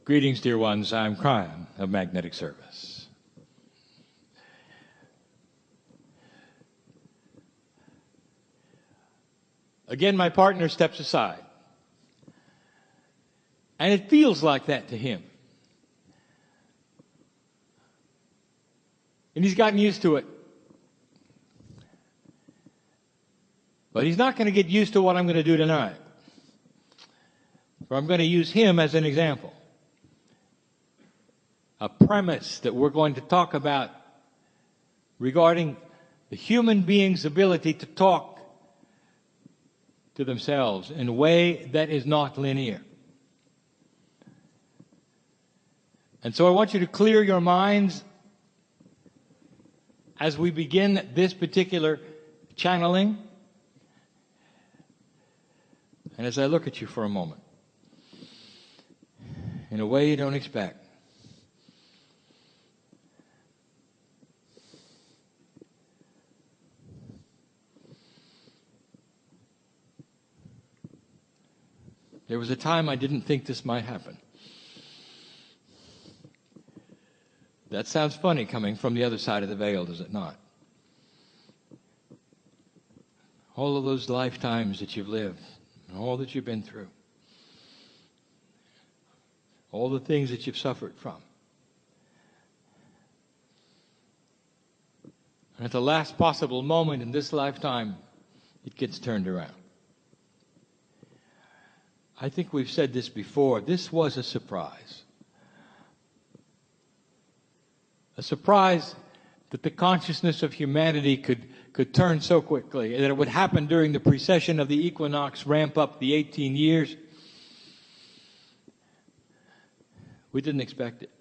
Greetings, dear ones. I'm Kryon of Magnetic Service. Again, my partner steps aside. And it feels like that to him. And he's gotten used to it. But he's not going to get used to what I'm going to do tonight. For I'm going to use him as an example. A premise that we're going to talk about regarding the human being's ability to talk to themselves in a way that is not linear. And so I want you to clear your minds as we begin this particular channeling. And as I look at you for a moment, in a way you don't expect. There was a time I didn't think this might happen. That sounds funny coming from the other side of the veil, does it not? All of those lifetimes that you've lived, and all that you've been through, all the things that you've suffered from. And at the last possible moment in this lifetime, it gets turned around. I think we've said this before. This was a surprise. A surprise that the consciousness of humanity could turn so quickly, that it would happen during the precession of the equinox, ramp up the 18 years. We didn't expect it.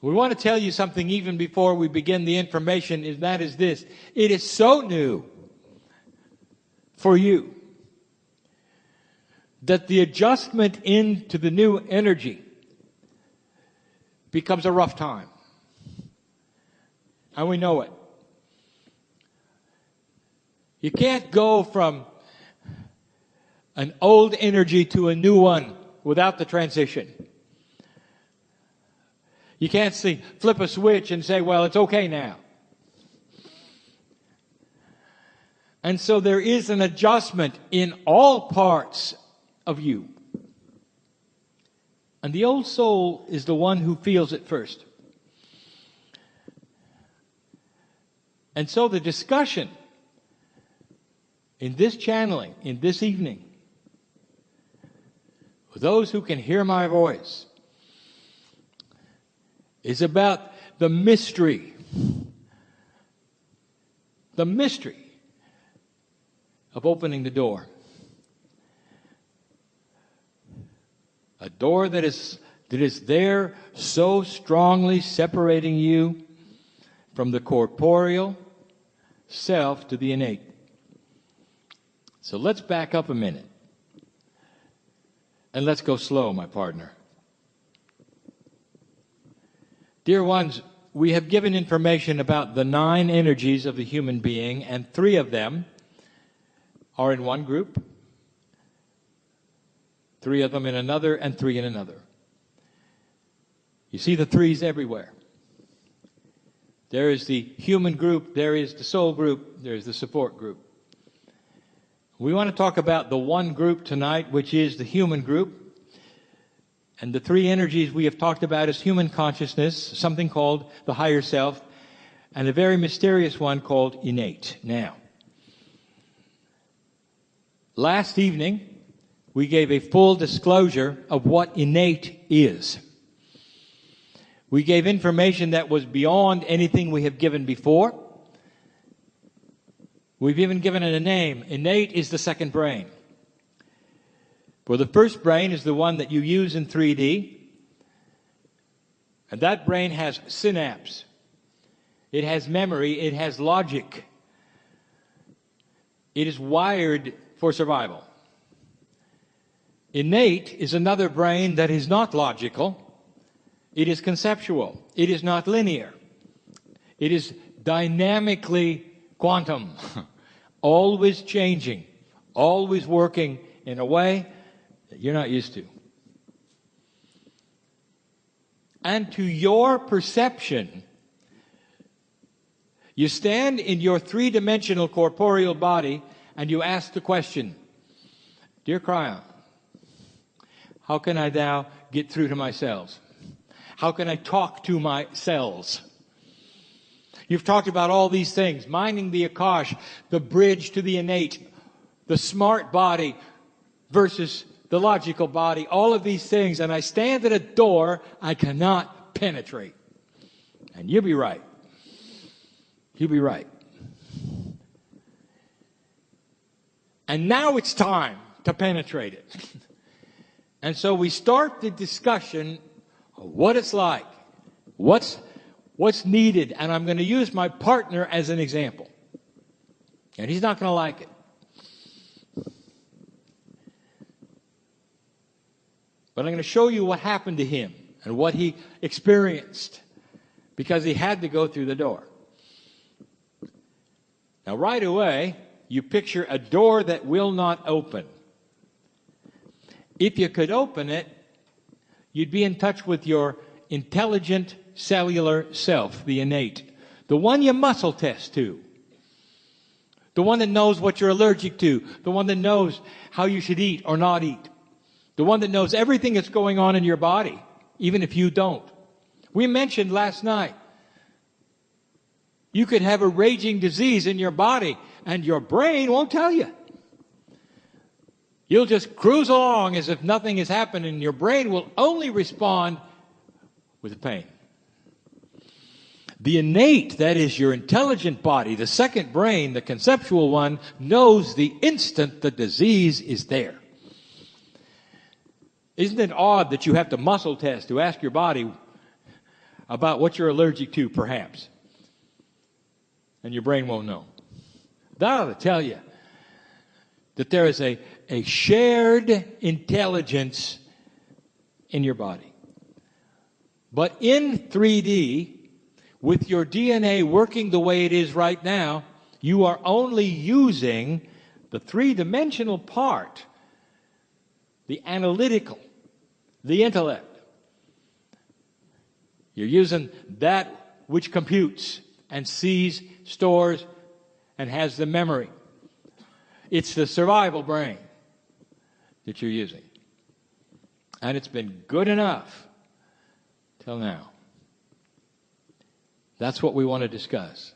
We want to tell you something even before we begin the information, and that is this. It is so new for you that the adjustment into the new energy becomes a rough time. And we know it. You can't go from an old energy to a new one without the transition. You can't flip a switch and say, well, it's okay now. And so there is an adjustment in all parts of you. And the old soul is the one who feels it first. And so the discussion in this channeling, in this evening, for those who can hear my voice, is about the mystery of opening the door. A door that is there so strongly separating you from the corporeal self to the innate. So let's back up a minute. And let's go slow, my partner. Dear ones, we have given information about the 9 energies of the human being, and 3 of them are in one group, 3 of them in another, and 3 in another. You see the 3s everywhere. There is the human group, there is the soul group, there is the support group. We want to talk about the one group tonight, which is the human group. And the 3 energies we have talked about is human consciousness, something called the higher self, and a very mysterious one called innate. Now, last evening, we gave a full disclosure of what innate is. We gave information that was beyond anything we have given before. We've even given it a name. Innate is the second brain. For the first brain is the one that you use in 3D. And that brain has synapse. It has memory. It has logic. It is wired for survival. Innate is another brain that is not logical. It is conceptual. It is not linear. It is dynamically quantum, always changing, always working in a way that you're not used to. and to your perception, you stand in your three-dimensional corporeal body and you ask the question, Dear Kryon, how can I now get through to my cells? How can I talk to my cells? You've talked about all these things, minding the Akash, the bridge to the innate, the smart body versus the logical body, all of these things, and I stand at a door I cannot penetrate. And you'll be right. You'll be right. And now it's time to penetrate it. And so we start the discussion of what it's like, what's needed, and I'm going to use my partner as an example. And he's not going to like it. But I'm going to show you what happened to him and what he experienced because he had to go through the door. Now, right away, you picture a door that will not open. If you could open it, you'd be in touch with your intelligent cellular self, the innate, the one you muscle test to, the one that knows what you're allergic to, the one that knows how you should eat or not eat, the one that knows everything that's going on in your body, even if you don't. We mentioned last night, you could have a raging disease in your body and your brain won't tell you. You'll just cruise along as if nothing has happened, and your brain will only respond with pain. The innate, that is your intelligent body, the second brain, the conceptual one, knows the instant the disease is there. Isn't it odd that you have to muscle test to ask your body about what you're allergic to, perhaps? And your brain won't know. That ought to tell you that there is a shared intelligence in your body. But in 3D, with your DNA working the way it is right now, you are only using the three-dimensional part, the analytical, the intellect. You're using that which computes and sees, stores, and has the memory. It's the survival brain that you're using. And it's been good enough till now. That's what we want to discuss.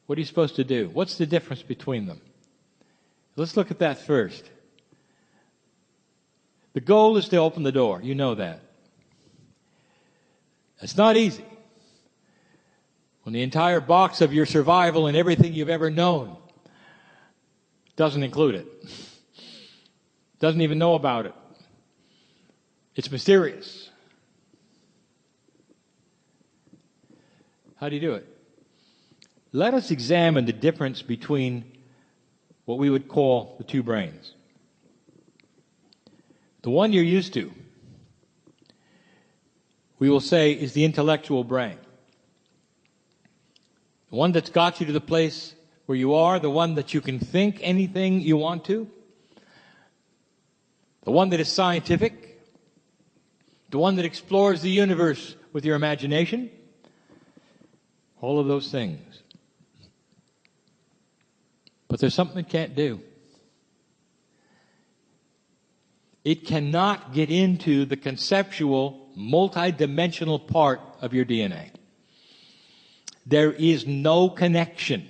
What are you supposed to do? What's the difference between them? Let's look at that first. The goal is to open the door. You know that. It's not easy. When the entire box of your survival and everything you've ever known doesn't include it. Doesn't even know about it. It's mysterious. How do you do it? Let us examine the difference between what we would call the two brains. The one you're used to, we will say, is the intellectual brain. The one that's got you to the place where you are, the one that you can think anything you want to, the one that is scientific, the one that explores the universe with your imagination, all of those things. But there's something it can't do. It cannot get into the conceptual, multidimensional part of your DNA. There is no connection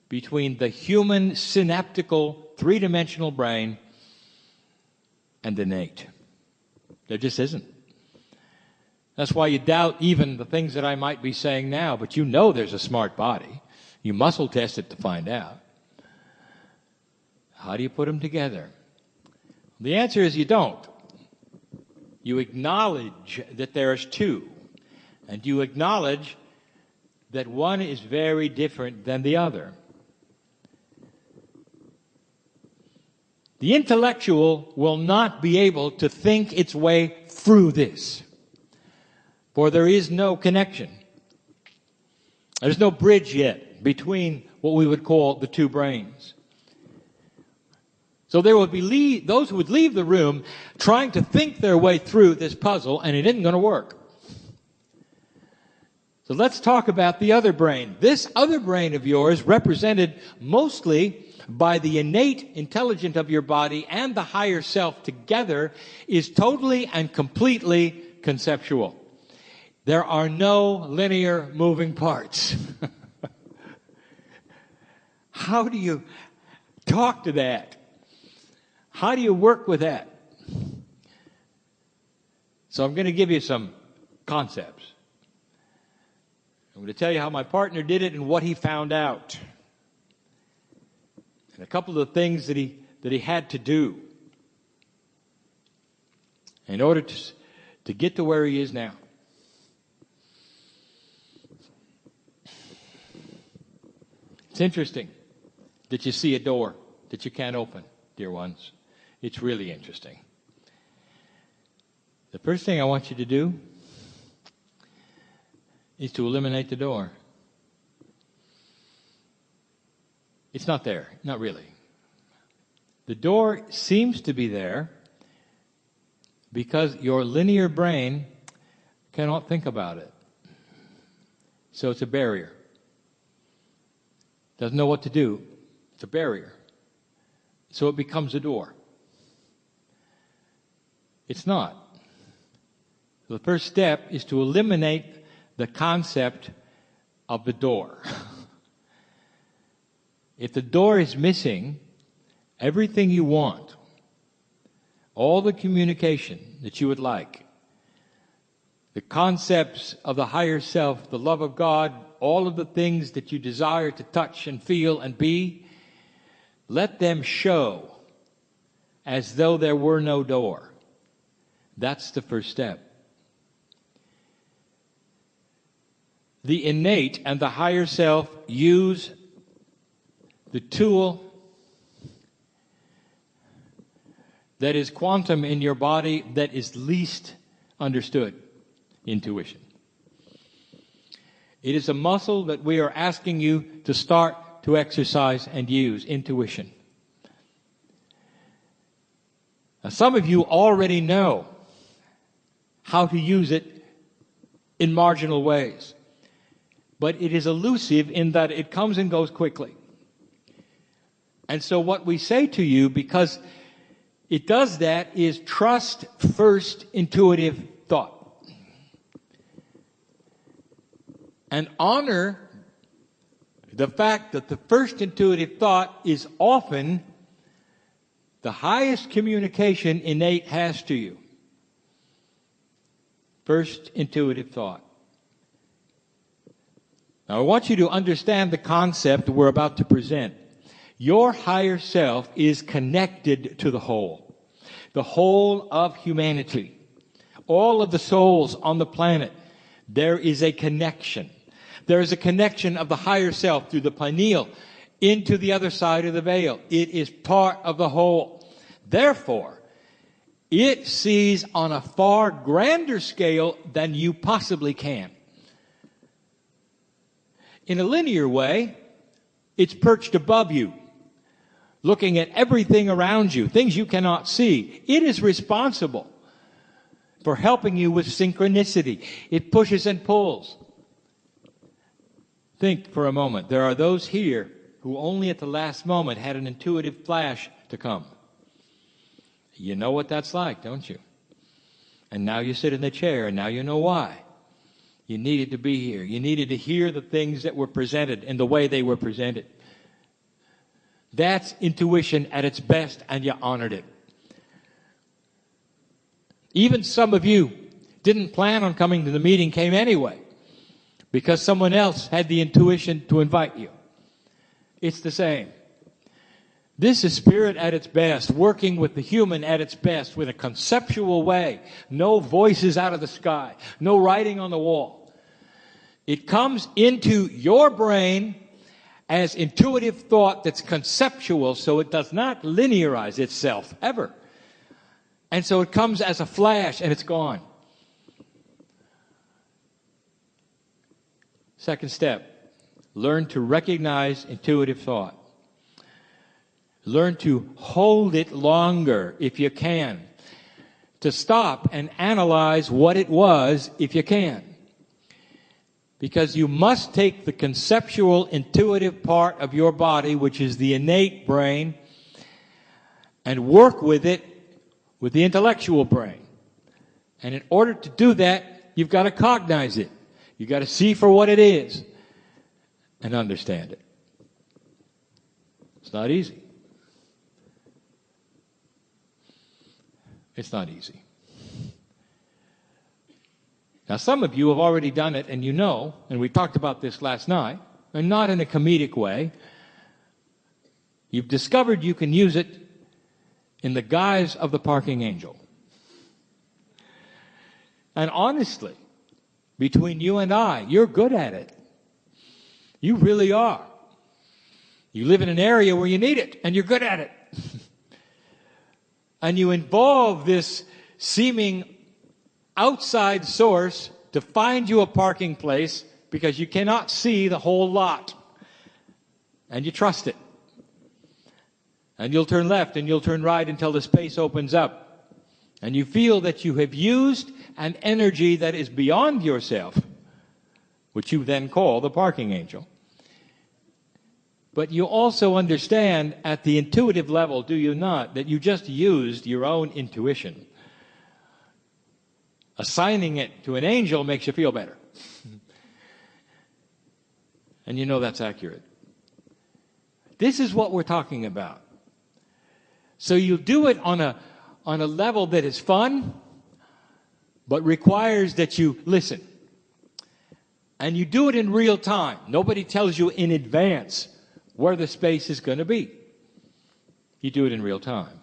between the human synaptical three-dimensional brain and innate. There just isn't. That's why you doubt even the things that I might be saying now, but you know there's a smart body. You muscle test it to find out. How do you put them together? The answer is you don't. You acknowledge that there's two, and you acknowledge that one is very different than the other. The intellectual will not be able to think its way through this, for there is no connection. There's no bridge yet between what we would call the two brains. So there would be those who would leave the room trying to think their way through this puzzle, and it isn't going to work. So let's talk about the other brain. This other brain of yours, represented mostly by the innate intelligence of your body and the higher self together, is totally and completely conceptual. There are no linear moving parts. How do you talk to that? How do you work with that? So I'm going to give you some concepts. I'm going to tell you how my partner did it and what he found out. And a couple of things that he had to do in order to get to where he is now. It's interesting that you see a door that you can't open, dear ones. It's really interesting. The first thing I want you to do is to eliminate the door. It's not there, not really. The door seems to be there because your linear brain cannot think about it. So it's a barrier. Doesn't know what to do. It's a barrier. So it becomes a door. It's not. So the first step is to eliminate the concept of the door. If the door is missing, everything you want, all the communication that you would like, the concepts of the higher self, the love of God, all of the things that you desire to touch and feel and be, let them show as though there were no door. That's the first step. The innate and the higher self use the tool that is quantum in your body that is least understood, intuition. It is a muscle that we are asking you to start to exercise and use, intuition. Now, some of you already know how to use it in marginal ways, but it is elusive in that it comes and goes quickly. And so what we say to you, because it does that, is trust first intuitive thought. And honor the fact that the first intuitive thought is often the highest communication innate has to you. First intuitive thought. Now I want you to understand the concept we're about to present. Your higher self is connected to the whole of humanity, all of the souls on the planet. There is a connection. There is a connection of the higher self through the pineal into the other side of the veil. It is part of the whole. Therefore, it sees on a far grander scale than you possibly can. In a linear way, it's perched above you, looking at everything around you, things you cannot see. It is responsible for helping you with synchronicity. It pushes and pulls. Think for a moment. There are those here who only at the last moment had an intuitive flash to come. You know what that's like, don't you? And now you sit in the chair, and now you know why. You needed to be here. You needed to hear the things that were presented in the way they were presented. That's intuition at its best, and you honored it. Even some of you didn't plan on coming to the meeting, came anyway, because someone else had the intuition to invite you. It's the same. This is spirit at its best, working with the human at its best, with a conceptual way. No voices out of the sky, no writing on the wall. It comes into your brain as intuitive thought that's conceptual, so it does not linearize itself, ever. And so it comes as a flash, and it's gone. Second step, learn to recognize intuitive thought. Learn to hold it longer if you can. To stop and analyze what it was if you can. Because you must take the conceptual, intuitive part of your body, which is the innate brain, and work with it with the intellectual brain. And in order to do that, you've got to cognize it. You've got to see for what it is and understand it. It's not easy. It's not easy. Now, some of you have already done it, and you know, and we talked about this last night, and not in a comedic way. You've discovered you can use it in the guise of the parking angel. And honestly, between you and I, you're good at it. You really are. You live in an area where you need it, and you're good at it. And you involve this seeming outside source to find you a parking place because you cannot see the whole lot. And you trust it. And you'll turn left and you'll turn right until the space opens up. And you feel that you have used an energy that is beyond yourself, which you then call the parking angel. But you also understand at the intuitive level, do you not, that you just used your own intuition. Assigning it to an angel makes you feel better. And you know that's accurate. This is what we're talking about. So you do it on a level that is fun, but requires that you listen. And you do it in real time. Nobody tells you in advance where the space is going to be. You do it in real time.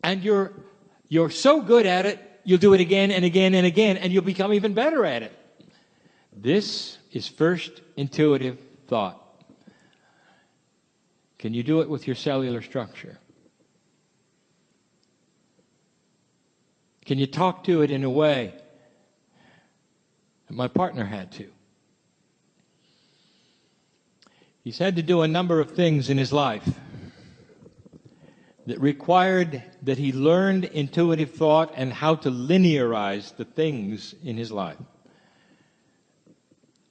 And you're so good at it, you'll do it again and again and again, and you'll become even better at it. This is first intuitive thought. Can you do it with your cellular structure? Can you talk to it in a way that my partner had to? He's had to do a number of things in his life that required that he learned intuitive thought and how to linearize the things in his life.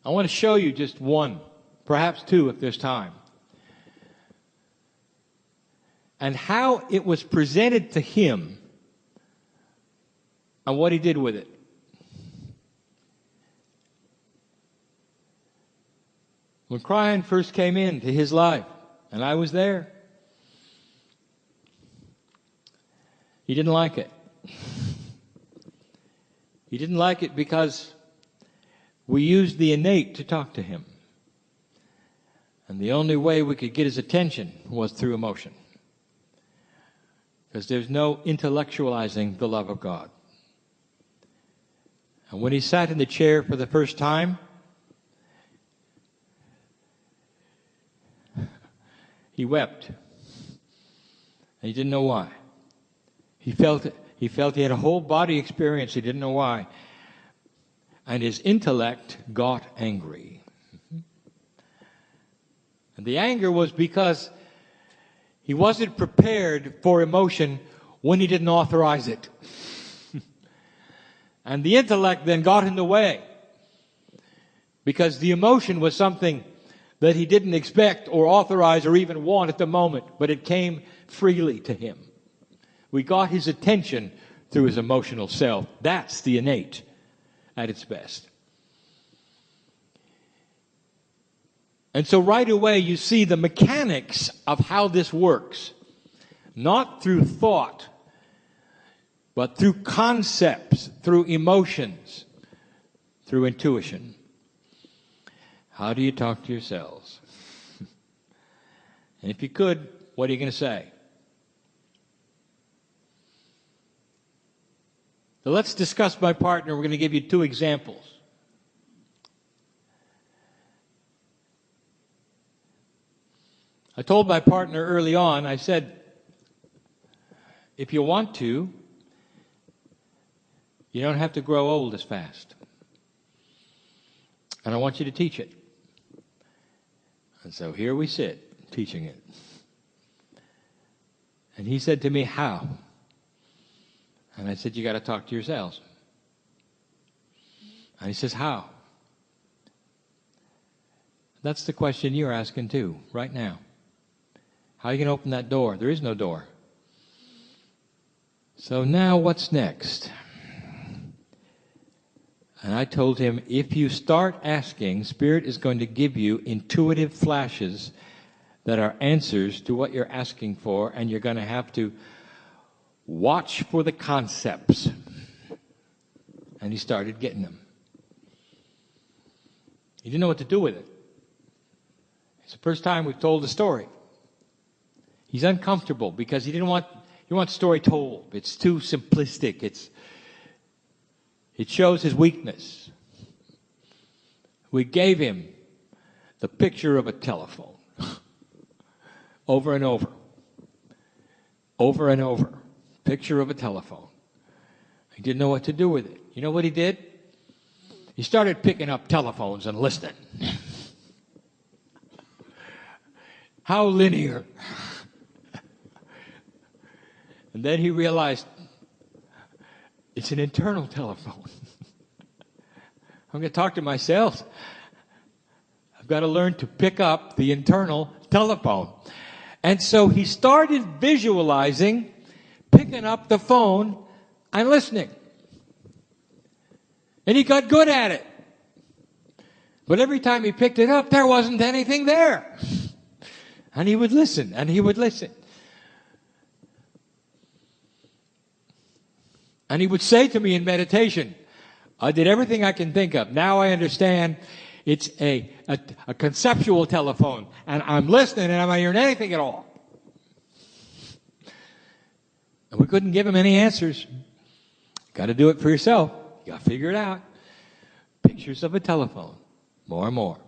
I want to show you just one, perhaps two if there's time, and how it was presented to him and what he did with it. When Kryon first came into his life, and I was there, he didn't like it. He didn't like it because we used the innate to talk to him. And the only way we could get his attention was through emotion. Because there's no intellectualizing the love of God. And when he sat in the chair for the first time, he wept. And he didn't know why. He felt he had a whole body experience. He didn't know why. And his intellect got angry. And the anger was because he wasn't prepared for emotion when he didn't authorize it. And the intellect then got in the way. Because the emotion was something that he didn't expect or authorize or even want at the moment, but it came freely to him. We got his attention through his emotional self. That's the innate at its best. And so right away you see the mechanics of how this works. Not through thought, but through concepts, through emotions, through intuition. How do you talk to yourselves? And if you could, what are you going to say? So let's discuss my partner. We're going to give you two examples. I told my partner early on, I said, if you want to, you don't have to grow old as fast. And I want you to teach it. And so here we sit, teaching it. And he said to me, how? And I said, you got to talk to your cells. And he says, how? That's the question you're asking too, right now. How are you going to open that door? There is no door. So now what's next? And I told him, if you start asking, Spirit is going to give you intuitive flashes that are answers to what you're asking for, and you're going to have to watch for the concepts. And he started getting them. He didn't know what to do with it. It's the first time we've told the story. He's uncomfortable because he want the story told. It's too simplistic. It shows his weakness. We gave him the picture of a telephone over and over. Over and over. Picture of a telephone. He didn't know what to do with it. You know what he did? He started picking up telephones and listening. How linear. And then he realized it's an internal telephone. I'm going to talk to myself. I've got to learn to pick up the internal telephone. And so he started visualizing picking up the phone and listening. And he got good at it. But every time he picked it up, there wasn't anything there. And he would listen, and he would listen. And he would say to me in meditation, I did everything I can think of. Now I understand it's a conceptual telephone. And I'm listening, and I'm not hearing anything at all. And we couldn't give him any answers. Got to do it for yourself. You got to figure it out. Pictures of a telephone. More and more.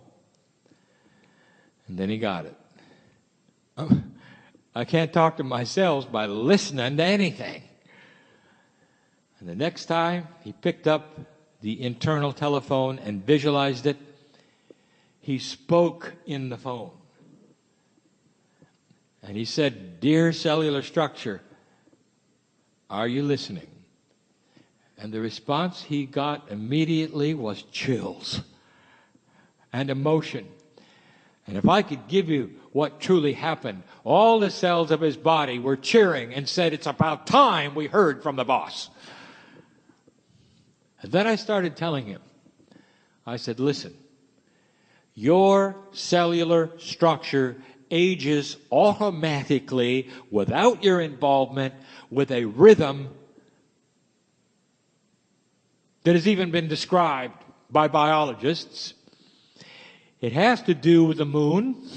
And then he got it. I can't talk to myself by listening to anything. And the next time he picked up the internal telephone and visualized it, he spoke in the phone. And he said, "Dear cellular structure, are you listening?" And the response he got immediately was chills and emotion. And if I could give you what truly happened, all the cells of his body were cheering and said, "It's about time we heard from the boss." And then I started telling him, I said, "Listen, your cellular structure ages automatically without your involvement with a rhythm that has even been described by biologists. It has to do with the moon,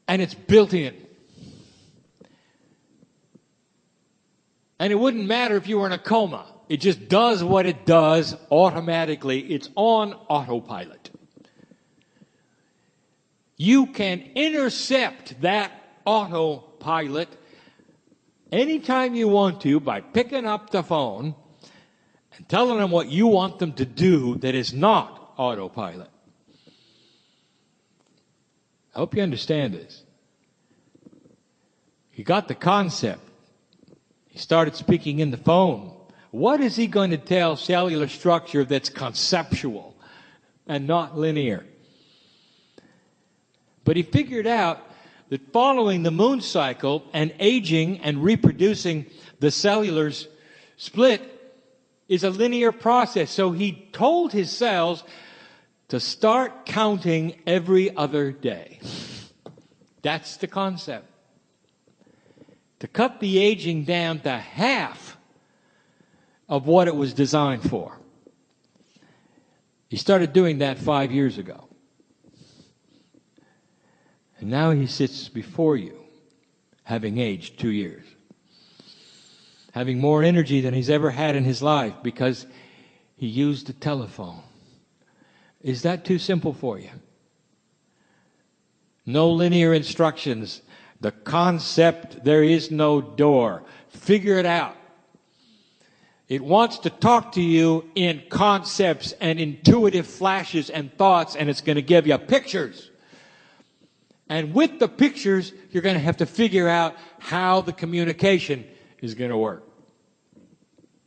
and it's built in. And it wouldn't matter if you were in a coma. It just does what it does automatically. It's on autopilot. You can intercept that autopilot anytime you want to by picking up the phone and telling them what you want them to do that is not autopilot." I hope you understand this. He got the concept. He started speaking in the phone. What is he going to tell cellular structure that's conceptual and not linear? But he figured out that following the moon cycle and aging and reproducing the cellular split is a linear process. So he told his cells to start counting every other day. That's the concept. To cut the aging down to half of what it was designed for. He started doing that 5 years ago. And now he sits before you, having aged 2 years. Having more energy than he's ever had in his life because he used a telephone. Is that too simple for you? No linear instructions. The concept, there is no door. Figure it out. It wants to talk to you in concepts and intuitive flashes and thoughts, and it's going to give you pictures. And with the pictures, you're going to have to figure out how the communication is going to work.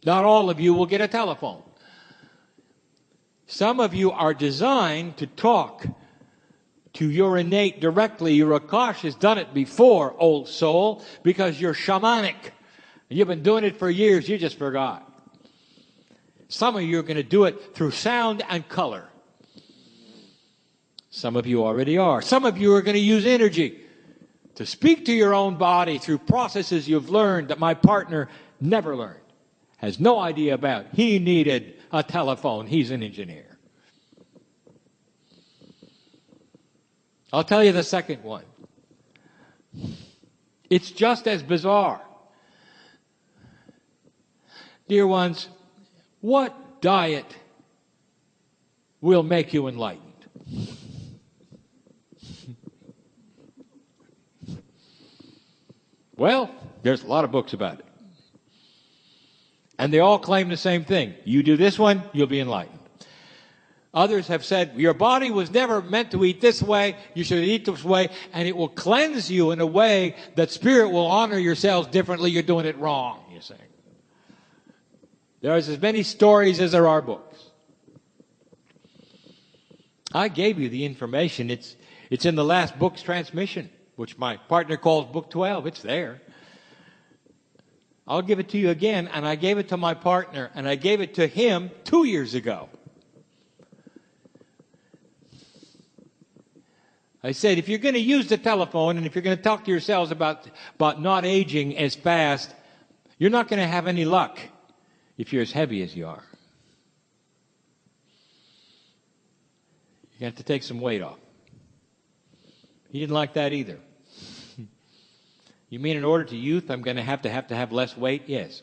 Not all of you will get a telephone. Some of you are designed to talk to your innate directly. Your Akash has done it before, old soul, because you're shamanic. You've been doing it for years, you just forgot. Some of you are going to do it through sound and color. Some of you already are. Some of you are going to use energy to speak to your own body through processes you've learned that my partner never learned, has no idea about. He needed a telephone. He's an engineer. I'll tell you the second one. It's just as bizarre. Dear ones, what diet will make you enlightened? Well, there's a lot of books about it. And they all claim the same thing. You do this one, you'll be enlightened. Others have said, your body was never meant to eat this way, you should eat this way, and it will cleanse you in a way that spirit will honor yourselves differently. You're doing it wrong, you're saying. There's as many stories as there are books. I gave you the information. It's in the last book's transmission, which my partner calls Book 12. It's there. I'll give it to you again, and I gave it to my partner, and I gave it to him 2 years ago. I said, if you're going to use the telephone, and if you're going to talk to yourselves about not aging as fast, you're not going to have any luck if you're as heavy as you are. You have to take some weight off. He didn't like that either. You mean in order to youth, I'm going to have less weight? Yes.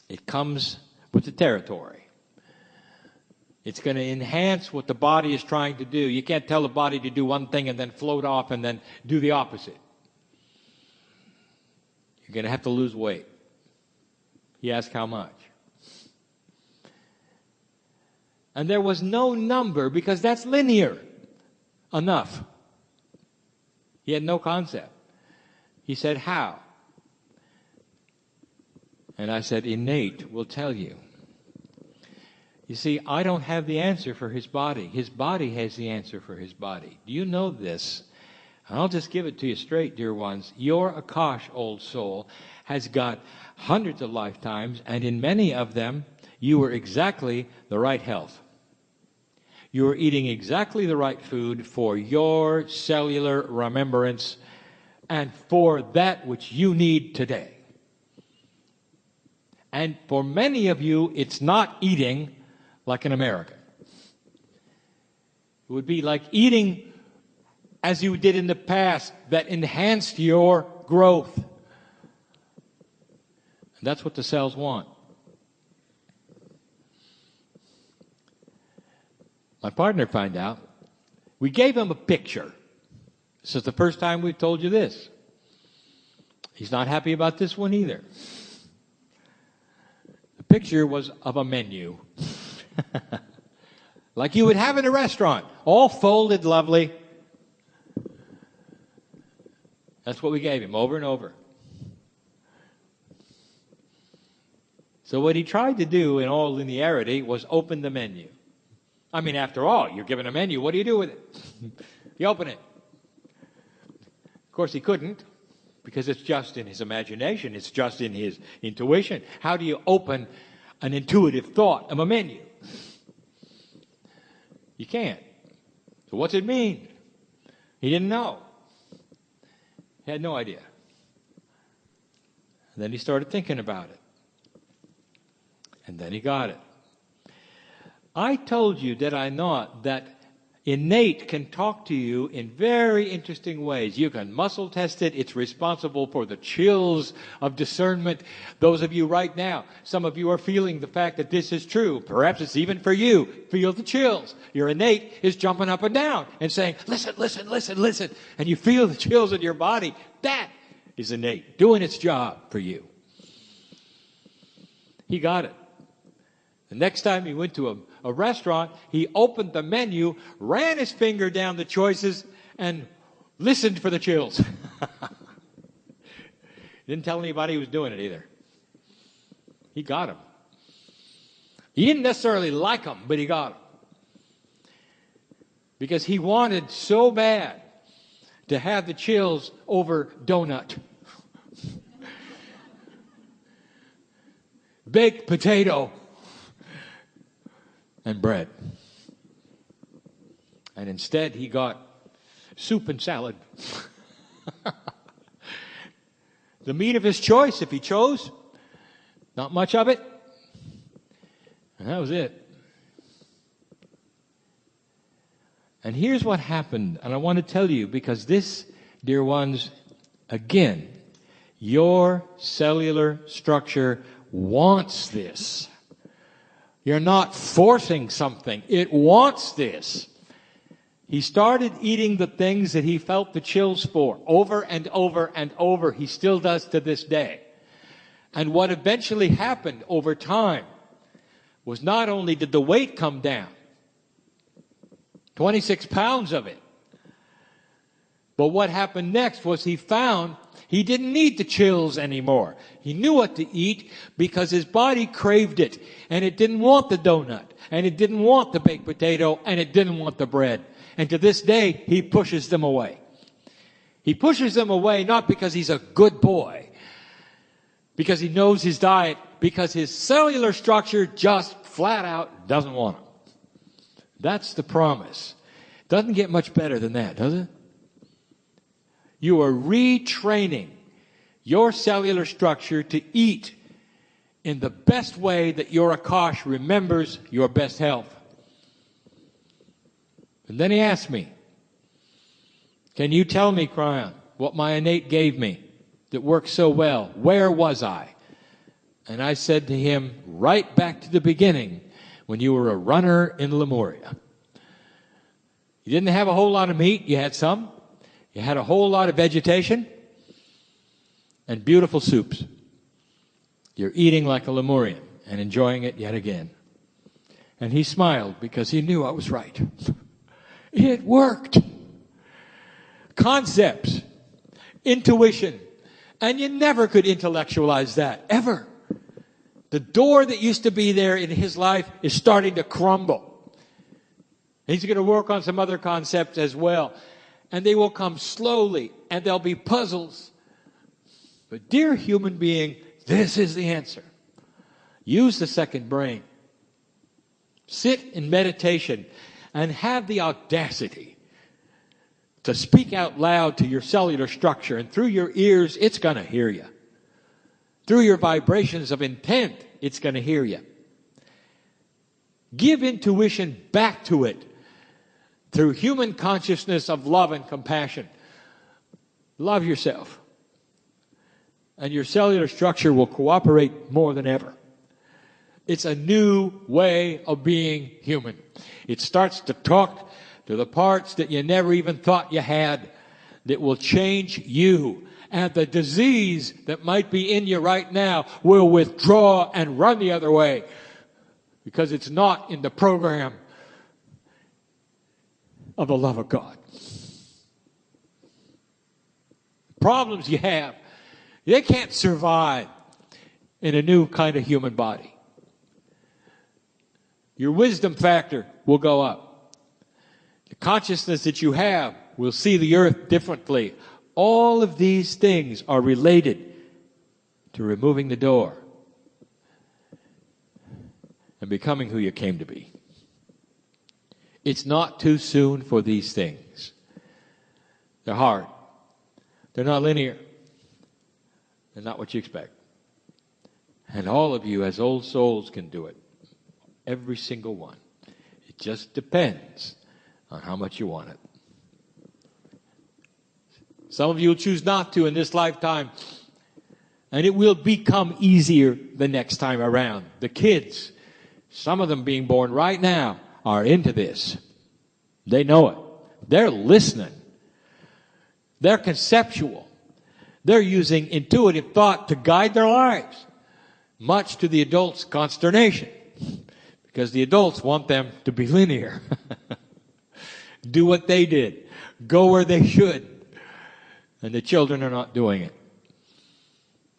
It comes with the territory. It's going to enhance what the body is trying to do. You can't tell the body to do one thing and then float off and then do the opposite. You're going to have to lose weight. He asked how much. And there was no number because that's linear enough. He had no concept. He said, how? And I said, innate will tell you. You see, I don't have the answer for his body. His body has the answer for his body. Do you know this? And I'll just give it to you straight, dear ones. Your Akash, old soul, has got hundreds of lifetimes, and in many of them, you were exactly the right health. You were eating exactly the right food for your cellular remembrance and for that which you need today. And for many of you, it's not eating like an American. It would be like eating as you did in the past that enhanced your growth. And that's what the cells want. My partner found out. We gave him a picture. This is the first time we've told you this. He's not happy about this one either. The picture was of a menu. Like you would have in a restaurant. All folded lovely. That's what we gave him over and over. So what he tried to do in all linearity was open the menu. I mean, after all, you're given a menu. What do you do with it? You open it. Of course, he couldn't because it's just in his imagination. It's just in his intuition. How do you open an intuitive thought of a menu? You can't. So what's it mean? He didn't know. He had no idea. And then he started thinking about it. And then he got it. I told you, did I not, that innate can talk to you in very interesting ways. You can muscle test it. It's responsible for the chills of discernment. Those of you right now, some of you are feeling the fact that this is true. Perhaps it's even for you. Feel the chills. Your innate is jumping up and down and saying, listen, listen, listen, listen. And you feel the chills in your body. That is innate, doing its job for you. He got it. The next time he went to a restaurant, he opened the menu, ran his finger down the choices, and listened for the chills. Didn't tell anybody he was doing it either. He got them. He didn't necessarily like them, but he got them. Because he wanted so bad to have the chills over donut, baked potato, and bread. And instead he got soup and salad. The meat of his choice, if he chose. Not much of it. And that was it. And here's what happened, and I want to tell you, because this, dear ones, again, your cellular structure wants this. You're not forcing something. It wants this. He started eating the things that he felt the chills for over and over and over. He still does to this day. And what eventually happened over time was not only did the weight come down, 26 pounds of it, but what happened next was he found he didn't need the chills anymore. He knew what to eat because his body craved it, and it didn't want the donut, and it didn't want the baked potato, and it didn't want the bread. And to this day, he pushes them away. He pushes them away not because he's a good boy, because he knows his diet, because his cellular structure just flat out doesn't want them. That's the promise. Doesn't get much better than that, does it? You are retraining your cellular structure to eat in the best way that your Akash remembers your best health. And then he asked me, can you tell me, Kryon, what my innate gave me that worked so well? Where was I? And I said to him, right back to the beginning, when you were a runner in Lemuria. You didn't have a whole lot of meat, you had some. You had a whole lot of vegetation and beautiful soups. You're eating like a Lemurian and enjoying it yet again. And he smiled because he knew I was right. It worked. Concepts, intuition, and you never could intellectualize that, ever. The door that used to be there in his life is starting to crumble. He's going to work on some other concepts as well. And they will come slowly, and there'll be puzzles. But dear human being, this is the answer. Use the second brain. Sit in meditation and have the audacity to speak out loud to your cellular structure, and through your ears, it's going to hear you. Through your vibrations of intent, it's going to hear you. Give intuition back to it through human consciousness of love and compassion. Love yourself. And your cellular structure will cooperate more than ever. It's a new way of being human. It starts to talk to the parts that you never even thought you had, that will change you. And the disease that might be in you right now will withdraw and run the other way, because it's not in the program of the love of God. Problems you have, they can't survive in a new kind of human body. Your wisdom factor will go up. The consciousness that you have will see the earth differently. All of these things are related to removing the door and becoming who you came to be. It's not too soon for these things. They're hard. They're not linear. They're not what you expect. And all of you as old souls can do it. Every single one. It just depends on how much you want it. Some of you will choose not to in this lifetime, and it will become easier the next time around. The kids, some of them being born right now, are into this. They know it. They're listening. They're conceptual. They're using intuitive thought to guide their lives, much to the adults' consternation, because the adults want them to be linear. do what they did, go where they should. And the children are not doing it.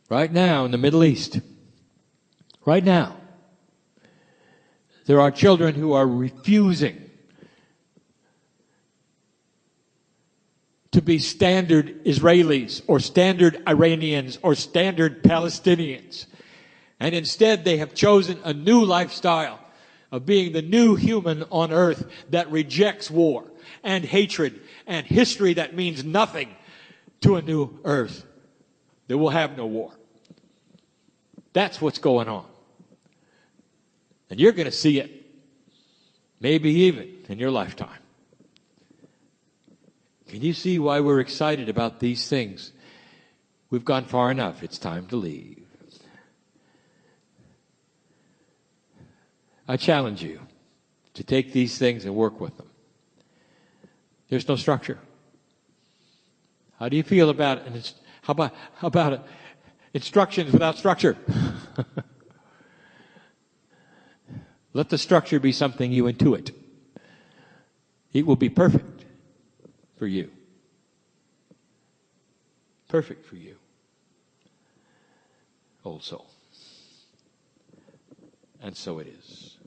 Right now in the Middle East, right now, there are children who are refusing to be standard Israelis or standard Iranians or standard Palestinians. And instead they have chosen a new lifestyle of being the new human on earth that rejects war and hatred and history that means nothing to a new earth that will have no war. That's what's going on. And you're going to see it, maybe even in your lifetime. Can you see why we're excited about these things? We've gone far enough. It's time to leave. I challenge you to take these things and work with them. There's no structure. How do you feel about it? How about it? Instructions without structure? Let the structure be something you intuit. It will be perfect for you. Perfect for you. Old soul. And so it is.